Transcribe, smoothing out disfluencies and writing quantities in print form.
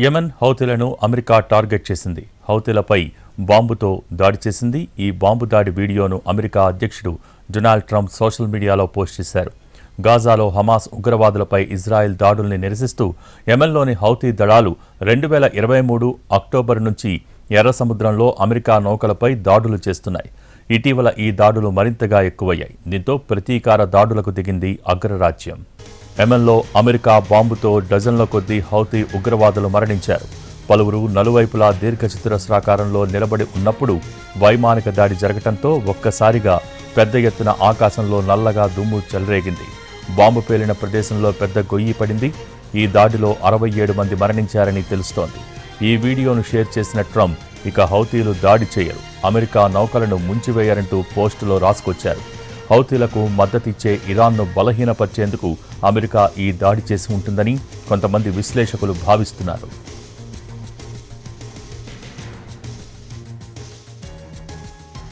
Yemen హౌతీలను America target చేసింది. హౌతీలపై బాంబుతో దాడి చేసింది. ఈ బాంబు దాడి వీడియోను అమెరికా అధ్యక్షుడు డొనాల్డ్ ట్రంప్ సోషల్ మీడియాలో పోస్ట్ చేశారు. గాజాలో హమాస్ ఉగ్రవాదులపై ఇజ్రాయెల్ దాడుల్ని నిరసిస్తూ యెమెన్లోని హౌతీ దళాలు 2023 అక్టోబర్ నుంచి ఎర్ర సముద్రంలో అమెరికా నౌకలపై దాడులు చేస్తున్నాయి. ఇటీవల ఈ దాడులు మరింతగా ఎక్కువయ్యాయి. దీంతో ప్రతీకార దాడులకు దిగింది అగ్రరాజ్యం. యెమెన్లో అమెరికా బాంబుతో డజన్ల కొద్దీ హౌతీ ఉగ్రవాదులు మరణించారు. పలువురు నలువైపులా దీర్ఘచతురస్రాకారంలో నిలబడి ఉన్నప్పుడు వైమానిక దాడి జరగటంతో ఒక్కసారిగా పెద్ద ఎత్తున ఆకాశంలో నల్లగా దుమ్ము చెలరేగింది. బాంబు పేలిన ప్రదేశంలో పెద్ద గొయ్యి పడింది. ఈ దాడిలో 67 మంది మరణించారని తెలుస్తోంది. ఈ వీడియోను షేర్ చేసిన ట్రంప్ ఇక హౌతీలు దాడి చేయరు, అమెరికా నౌకలను ముంచివేయరంటూ పోస్టులో రాసుకొచ్చారు. హౌతీలకు మద్దతిచ్చే ఇరాన్ను బలహీనపరిచేందుకు అమెరికా ఈ దాడి చేసి ఉంటుందని కొంతమంది విశ్లేషకులు భావిస్తున్నారు.